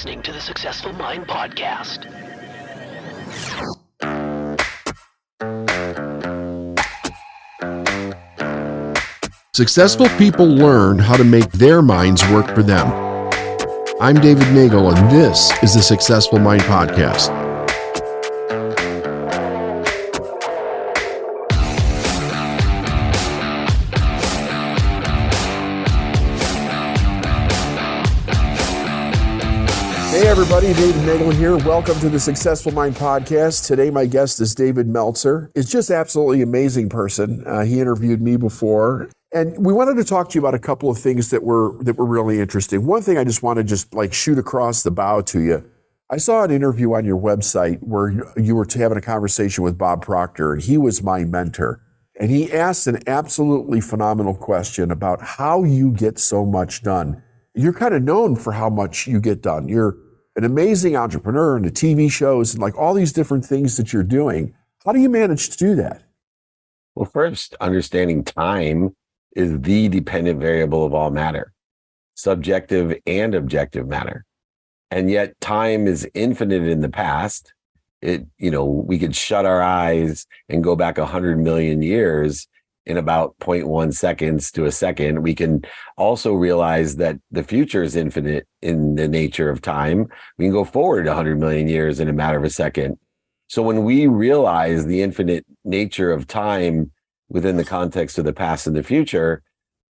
listening to the Successful Mind Podcast. Successful people learn how to make their minds work for them. I'm David Nagel, and this is the Successful Mind Podcast. Hey everybody, David Nagel here. Welcome to the Successful Mind Podcast. Today my guest is David Meltzer. He's just absolutely amazing person. He interviewed me before, and we wanted to talk to you about a couple of things that were really interesting. One thing I just want to shoot across the bow to you. I saw an interview on your website where you were having a conversation with Bob Proctor, and he was my mentor. And he asked an absolutely phenomenal question about how you get so much done. You're kind of known for how much you get done. You're an amazing entrepreneur and the TV shows and like all these different things that you're doing. How do you manage to do that? Well, first, understanding time is the dependent variable of all matter, subjective and objective matter. And yet time is infinite in the past. We could shut our eyes and go back 100 million years in about 0.1 seconds to a second. We can also realize that the future is infinite in the nature of time. We can go forward 100 million years in a matter of a second. So when we realize the infinite nature of time within the context of the past and the future,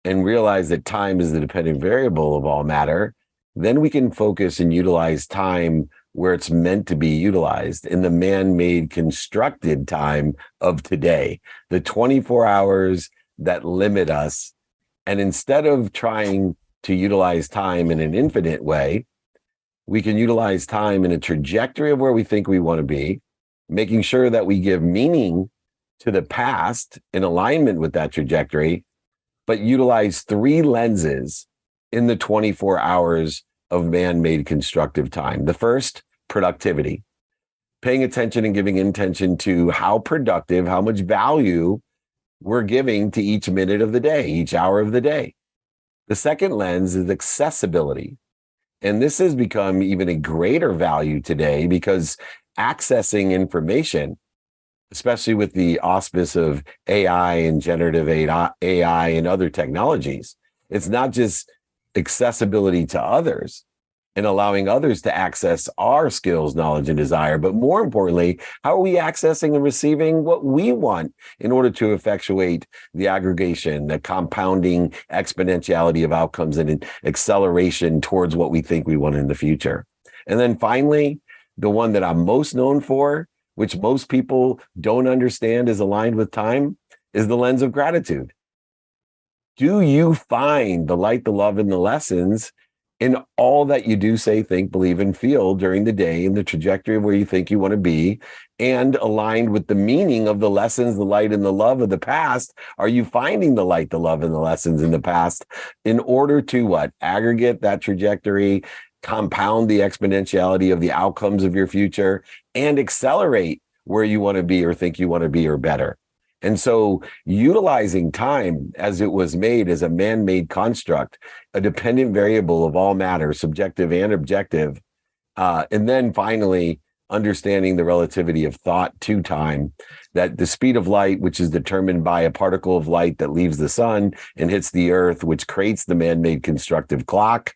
and realize that time is the dependent variable of all matter, then we can focus and utilize time where it's meant to be utilized, in the man-made constructed time of today, the 24 hours that limit us. And instead of trying to utilize time in an infinite way, we can utilize time in a trajectory of where we think we want to be, making sure that we give meaning to the past in alignment with that trajectory, but utilize 3 lenses in the 24 hours of man-made constructive time. The first, productivity. Paying attention and giving intention to how productive, how much value we're giving to each minute of the day, each hour of the day. The second lens is accessibility. And this has become even a greater value today because accessing information, especially with the auspice of AI and generative AI and other technologies, it's not just accessibility to others and allowing others to access our skills, knowledge, and desire, but more importantly, how are we accessing and receiving what we want in order to effectuate the aggregation, the compounding exponentiality of outcomes and an acceleration towards what we think we want in the future. And then finally, the one that I'm most known for, which most people don't understand is aligned with time, is the lens of gratitude. Do you find the light, the love, and the lessons in all that you do, say, think, believe, and feel during the day, in the trajectory of where you think you want to be, and aligned with the meaning of the lessons, the light, and the love of the past? Are you finding the light, the love, and the lessons in the past in order to what? Aggregate that trajectory, compound the exponentiality of the outcomes of your future, and accelerate where you want to be or think you want to be or better. And so utilizing time as it was made as a man-made construct, a dependent variable of all matter, subjective and objective, and then finally understanding the relativity of thought to time, that the speed of light, which is determined by a particle of light that leaves the sun and hits the earth, which creates the man-made constructive clock,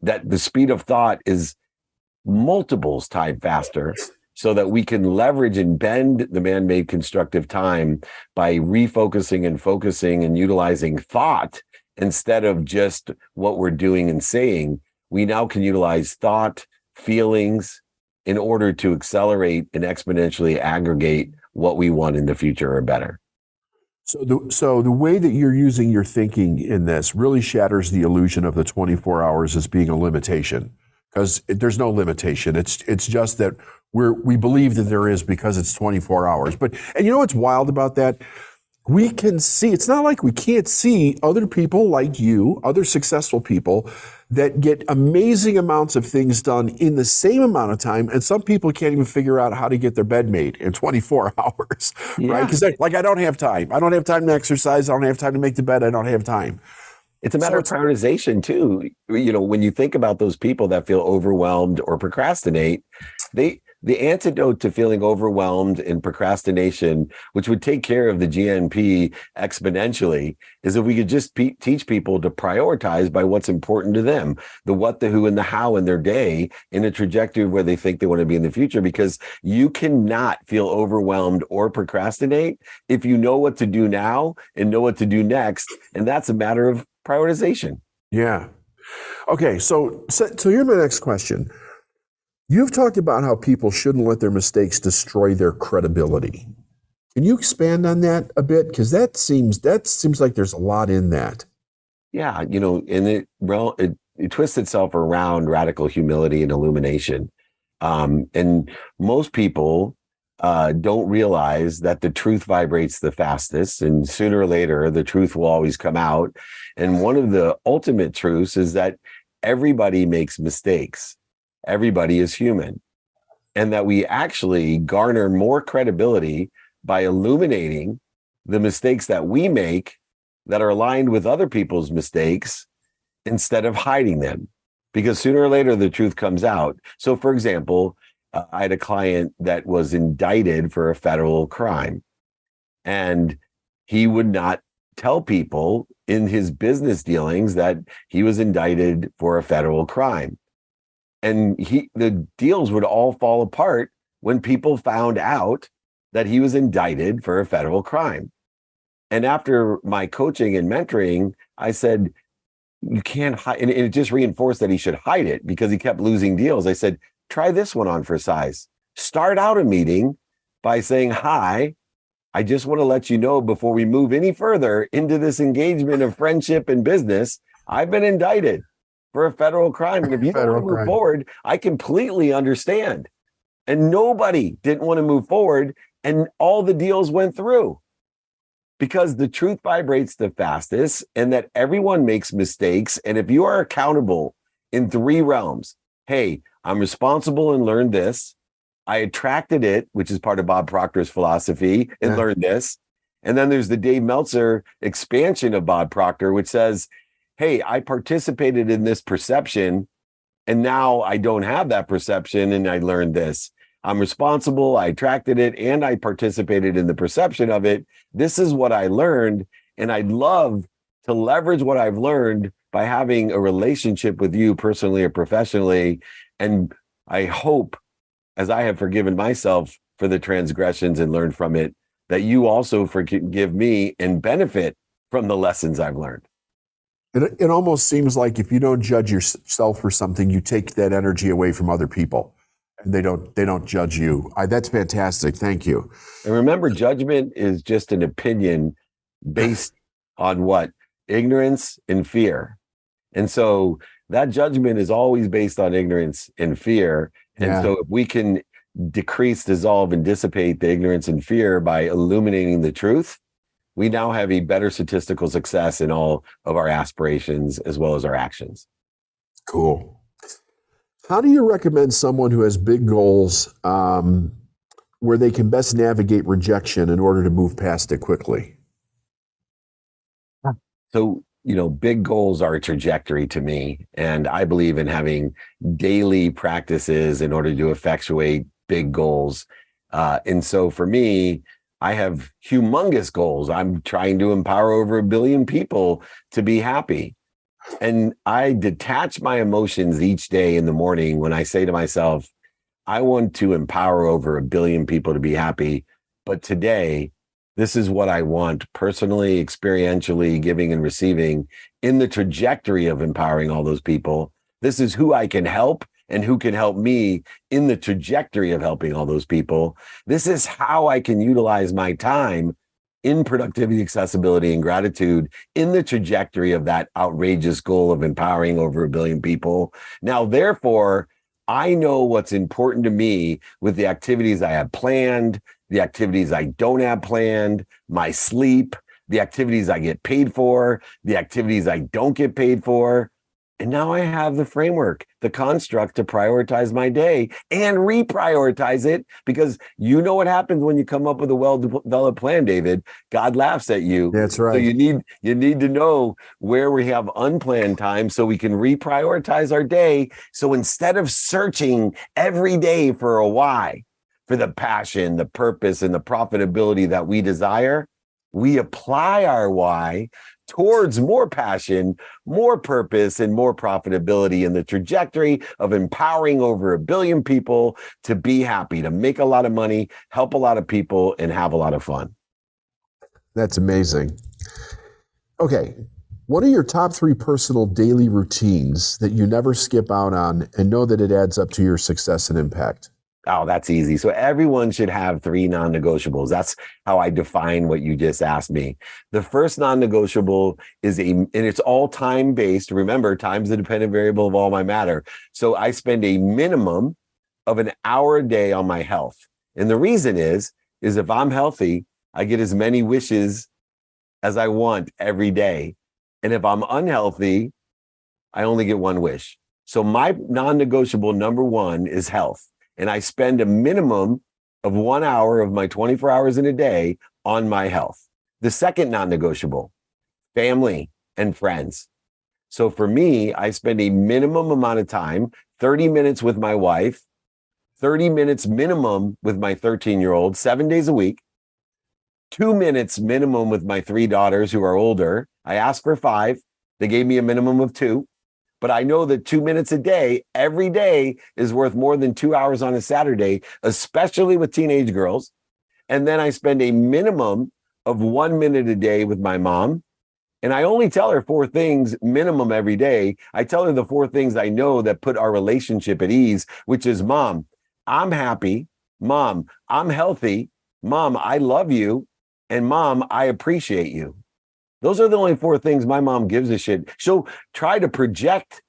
that the speed of thought is multiples times faster, so that we can leverage and bend the man-made constructive time by refocusing and focusing and utilizing thought instead of just what we're doing and saying. We now can utilize thought, feelings, in order to accelerate and exponentially aggregate what we want in the future or better. So the way that you're using your thinking in this really shatters the illusion of the 24 hours as being a limitation, because there's no limitation. It's just that we believe that there is because it's 24 hours. And you know what's wild about that? We can see, it's not like we can't see other people like you, other successful people that get amazing amounts of things done in the same amount of time. And some people can't even figure out how to get their bed made in 24 hours, right? Because I don't have time. I don't have time to exercise. I don't have time to make the bed. I don't have time. It's a So matter of it's, prioritization too. When you think about those people that feel overwhelmed or procrastinate, the antidote to feeling overwhelmed and procrastination, which would take care of the GNP exponentially, is if we could just teach people to prioritize by what's important to them, the what, the who, and the how in their day, in a trajectory where they think they want to be in the future. Because you cannot feel overwhelmed or procrastinate if you know what to do now and know what to do next. And that's a matter of prioritization. yeah. Okay, so here's my next question. You've talked about how people shouldn't let their mistakes destroy their credibility. Can you expand on that a bit? Because that seems like there's a lot in that. Yeah, and it twists itself around radical humility and illumination. And most people don't realize that the truth vibrates the fastest, and sooner or later, the truth will always come out. And one of the ultimate truths is that everybody makes mistakes. Everybody is human, and that we actually garner more credibility by illuminating the mistakes that we make that are aligned with other people's mistakes instead of hiding them, because sooner or later the truth comes out. So, for example, I had a client that was indicted for a federal crime, and he would not tell people in his business dealings that he was indicted for a federal crime. And the deals would all fall apart when people found out that he was indicted for a federal crime. And after my coaching and mentoring, I said, you can't hide. And it just reinforced that he should hide it because he kept losing deals. I said, try this one on for size. Start out a meeting by saying, hi, I just want to let you know before we move any further into this engagement of friendship and business, I've been indicted for a federal crime. And if you don't want to move forward, I completely understand. And nobody didn't want to move forward. And all the deals went through because the truth vibrates the fastest, and that everyone makes mistakes. And if you are accountable in 3 realms, hey, I'm responsible and learned this. I attracted it, which is part of Bob Proctor's philosophy, and learned this. And then there's the Dave Meltzer expansion of Bob Proctor, which says, hey, I participated in this perception, and now I don't have that perception, and I learned this. I'm responsible, I attracted it, and I participated in the perception of it. This is what I learned, and I'd love to leverage what I've learned by having a relationship with you personally or professionally. And I hope, as I have forgiven myself for the transgressions and learned from it, that you also forgive me and benefit from the lessons I've learned. It almost seems like if you don't judge yourself for something, you take that energy away from other people, and they don't judge you. That's fantastic. Thank you. And remember, judgment is just an opinion based on what? Ignorance and fear. And so that judgment is always based on ignorance and fear. And so if we can decrease, dissolve, and dissipate the ignorance and fear by illuminating the truth, we now have a better statistical success in all of our aspirations as well as our actions. Cool. How do you recommend someone who has big goals where they can best navigate rejection in order to move past it quickly? So, big goals are a trajectory to me, and I believe in having daily practices in order to effectuate big goals. And so for me, I have humongous goals. I'm trying to empower over 1 billion people to be happy. And I detach my emotions each day in the morning when I say to myself, I want to empower over 1 billion people to be happy. But today, this is what I want personally, experientially, giving and receiving in the trajectory of empowering all those people. This is who I can help and who can help me in the trajectory of helping all those people. This is how I can utilize my time in productivity, accessibility, and gratitude in the trajectory of that outrageous goal of empowering over 1 billion people. Now, therefore, I know what's important to me with the activities I have planned, the activities I don't have planned, my sleep, the activities I get paid for, the activities I don't get paid for. And now I have the framework, the construct to prioritize my day and reprioritize it, because you know what happens when you come up with a well-developed plan, David. God laughs at you. That's So right. you need to know where we have unplanned time so we can reprioritize our day. So instead of searching every day for a why, for the passion, the purpose, and the profitability that we desire, we apply our why towards more passion, more purpose, and more profitability in the trajectory of empowering over 1 billion people to be happy, to make a lot of money, help a lot of people, and have a lot of fun. That's amazing. Okay. What are your top 3 personal daily routines that you never skip out on and know that it adds up to your success and impact? Oh, that's easy. So everyone should have 3 non-negotiables. That's how I define what you just asked me. The first non-negotiable and it's all time-based. Remember, time's the dependent variable of all my matter. So I spend a minimum of an hour a day on my health. And the reason is if I'm healthy, I get as many wishes as I want every day. And if I'm unhealthy, I only get 1 wish. So my non-negotiable number 1 is health. And I spend a minimum of 1 hour of my 24 hours in a day on my health. The second non-negotiable, family and friends. So for me, I spend a minimum amount of time, 30 minutes with my wife, 30 minutes minimum with my 13-year-old, 7 days a week, 2 minutes minimum with my 3 daughters who are older. I asked for 5. They gave me a minimum of 2. But I know that 2 minutes a day, every day, is worth more than 2 hours on a Saturday, especially with teenage girls. And then I spend a minimum of 1 minute a day with my mom. And I only tell her 4 things minimum every day. I tell her the 4 things I know that put our relationship at ease, which is, Mom, I'm happy. Mom, I'm healthy. Mom, I love you. And Mom, I appreciate you. Those are the only 4 things my mom gives a shit. She'll try to project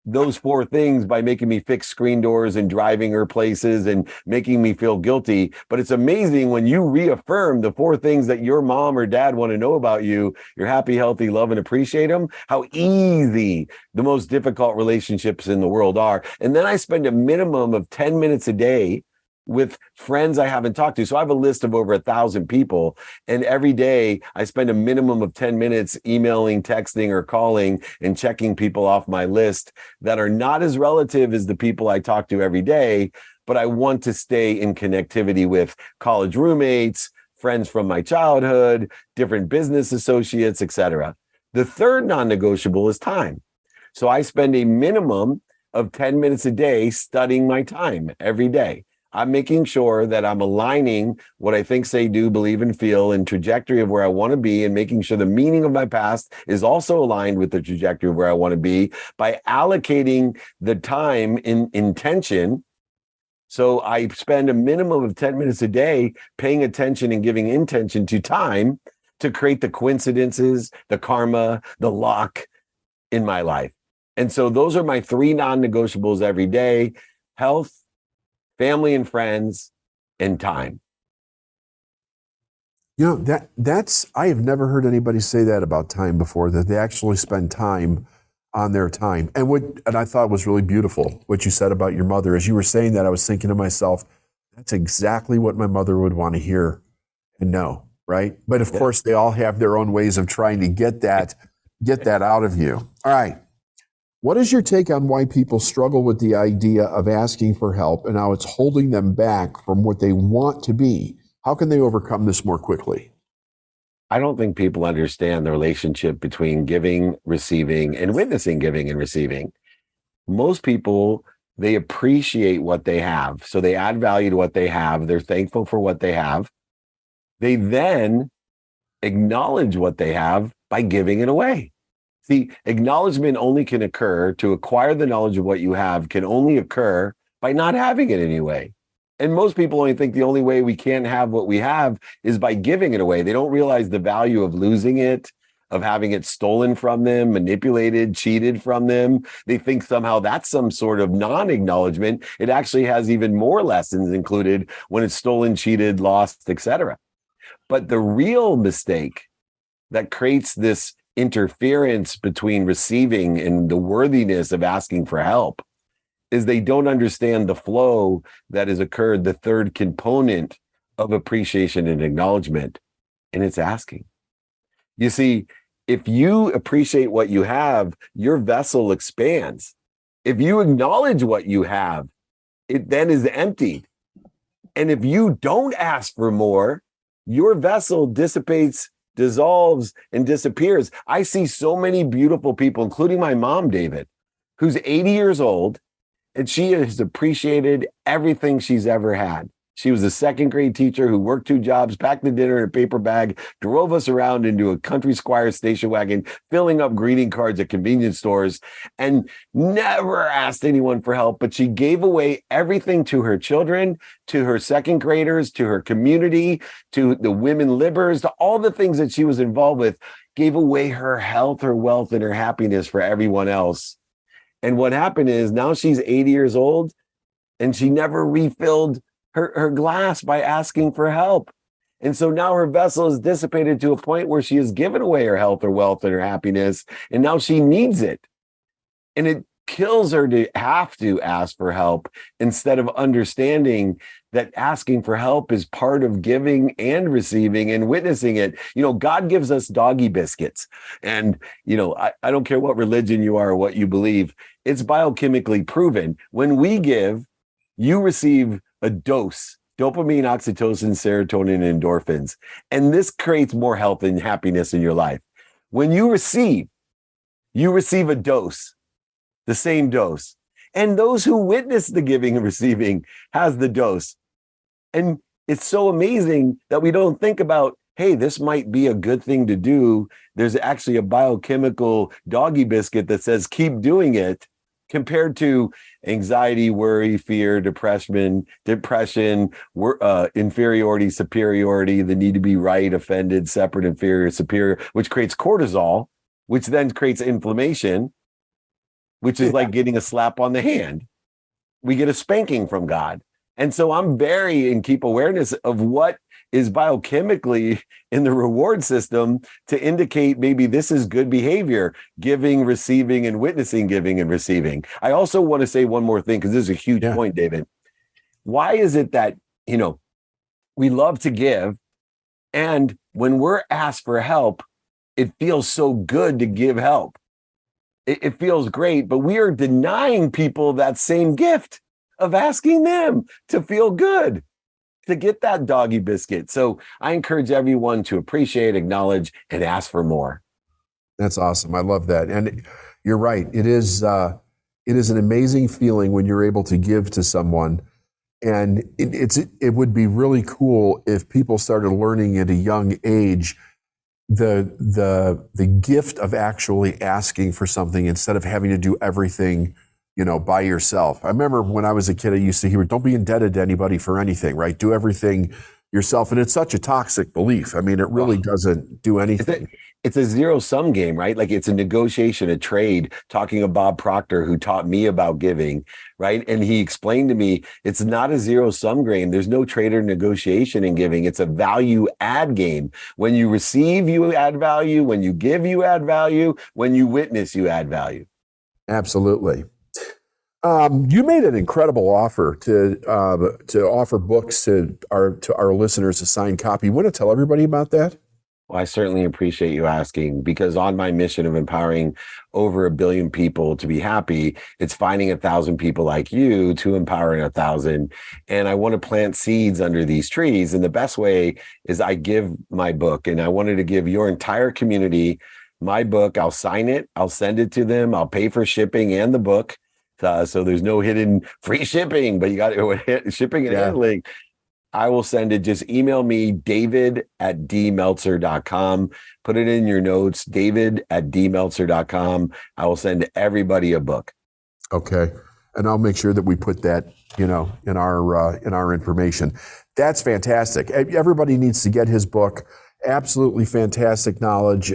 those 4 things by making me fix screen doors and driving her places and making me feel guilty. But it's amazing when you reaffirm the 4 things that your mom or dad want to know about you. You're happy, healthy, love, and appreciate them. How easy the most difficult relationships in the world are. And then I spend a minimum of 10 minutes a day with friends I haven't talked to. So I have a list of over 1,000 people. And every day I spend a minimum of 10 minutes emailing, texting, or calling and checking people off my list that are not as relative as the people I talk to every day, but I want to stay in connectivity with college roommates, friends from my childhood, different business associates, etc. The third non-negotiable is time. So I spend a minimum of 10 minutes a day studying my time every day. I'm making sure that I'm aligning what I think, say, do, believe, and feel and trajectory of where I want to be, and making sure the meaning of my past is also aligned with the trajectory of where I want to be by allocating the time in intention. So I spend a minimum of 10 minutes a day paying attention and giving intention to time to create the coincidences, the karma, the luck in my life. And so those are my 3 non-negotiables every day: health, family and friends, and time. You know, that's I have never heard anybody say that about time before, that they actually spend time on their time. And I thought was really beautiful what you said about your mother. As you were saying that, I was thinking to myself, that's exactly what my mother would want to hear and know, right? But of course, they all have their own ways of trying to get that out of you. All right. What is your take on why people struggle with the idea of asking for help and how it's holding them back from what they want to be? How can they overcome this more quickly? I don't think people understand the relationship between giving, receiving, and witnessing giving and receiving. Most people, they appreciate what they have. So they add value to what they have. They're thankful for what they have. They then acknowledge what they have by giving it away. See, acknowledgement only can occur, to acquire the knowledge of what you have can only occur by not having it anyway. And most people only think the only way we can't have what we have is by giving it away. They don't realize the value of losing it, of having it stolen from them, manipulated, cheated from them. They think somehow that's some sort of non-acknowledgement. It actually has even more lessons included when it's stolen, cheated, lost, etc. But the real mistake that creates this interference between receiving and the worthiness of asking for help is they don't understand the flow that has occurred, the third component of appreciation and acknowledgement, and it's asking. You see, if you appreciate what you have, your vessel expands. If you acknowledge what you have, it then is emptied. And if you don't ask for more, your vessel dissipates, dissolves, and disappears. I see so many beautiful people, including my mom, David, who's 80 years old, and she has appreciated everything she's ever had. She was a second grade teacher who worked 2 jobs, packed the dinner in a paper bag, drove us around into a country squire station wagon, filling up greeting cards at convenience stores, and never asked anyone for help. But she gave away everything to her children, to her second graders, to her community, to the women libbers, to all the things that she was involved with, gave away her health, her wealth, and her happiness for everyone else. And what happened is now she's 80 years old and she never refilled her glass by asking for help. And so now her vessel is dissipated to a point where she has given away her health, her wealth, and her happiness. And now she needs it. And it kills her to have to ask for help instead of understanding that asking for help is part of giving and receiving and witnessing it. You know, God gives us doggy biscuits. And, you know, I don't care what religion you are or what you believe, it's biochemically proven. When we give, you receive a dose, dopamine, oxytocin, serotonin, and endorphins. And this creates more health and happiness in your life. When you receive a dose, the same dose. And those who witness the giving and receiving has the dose. And it's so amazing that we don't think about, hey, this might be a good thing to do. There's actually a biochemical doggy biscuit that says, keep doing it, compared to anxiety, worry, fear, depression, inferiority, superiority, the need to be right, offended, separate, inferior, superior, which creates cortisol, which then creates inflammation, which is like getting a slap on the hand. We get a spanking from God. And so I'm very in keep awareness of what is biochemically in the reward system to indicate maybe this is good behavior, giving, receiving, and witnessing giving and receiving. I also want to say one more thing, because this is a huge point, David. Why is it that, you know, we love to give, and when we're asked for help, it feels so good to give help? It feels great, but we are denying people that same gift of asking them to feel good, to get that doggy biscuit. So I encourage everyone to appreciate, acknowledge, and ask for more. That's awesome. I love that. And you're right. It is an amazing feeling when you're able to give to someone. And it would be really cool if people started learning at a young age the gift of actually asking for something instead of having to do everything, you know, by yourself. I remember when I was a kid, I used to hear, don't be indebted to anybody for anything, right? Do everything yourself. And it's such a toxic belief. I mean, it really doesn't do anything. It's a zero-sum game, right? Like it's a negotiation, a trade, talking of Bob Proctor, who taught me about giving, right? And he explained to me, it's not a zero-sum game. There's no trade or negotiation in giving. It's a value add game. When you receive, you add value. When you give, you add value. When you witness, you add value. Absolutely. You made an incredible offer to offer books to our listeners, a signed copy. You want to tell everybody about that? Well, I certainly appreciate you asking, because on my mission of empowering over 1 billion people to be happy, it's finding 1,000 people like you to empowering 1,000. And I want to plant seeds under these trees. And the best way is I give my book, and I wanted to give your entire community my book. I'll sign it. I'll send it to them. I'll pay for shipping and the book. So there's no hidden free shipping, but you got shipping and handling. I will send it. Just email me, david@dmeltzer.com. Put it in your notes, david@dmeltzer.com. I will send everybody a book. Okay. And I'll make sure that we put that, you know, in our information. That's fantastic. Everybody needs to get his book. Absolutely fantastic knowledge.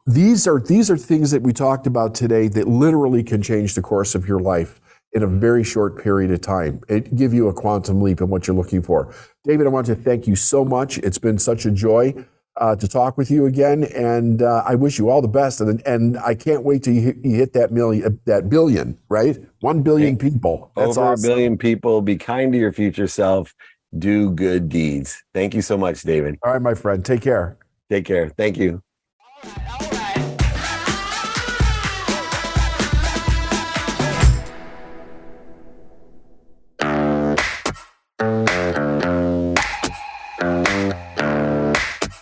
These are things that we talked about today that literally can change the course of your life in a very short period of time. It give you a quantum leap in what you're looking for. David, I want to thank you so much. It's been such a joy. to talk with you again, and I wish you all the best. And I can't wait till you hit that billion, right? 1 billion people. That's Over awesome. 1 billion people. Be kind to your future self. Do good deeds. Thank you so much, David. All right, my friend. Take care. Take care. Thank you.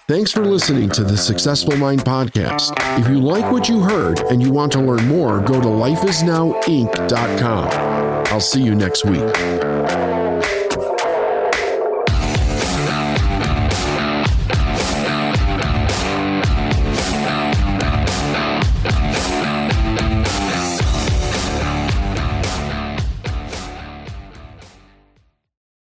Thanks for listening to the Successful Mind Podcast. If you like what you heard and you want to learn more, go to lifeisnowinc.com. I'll see you next week.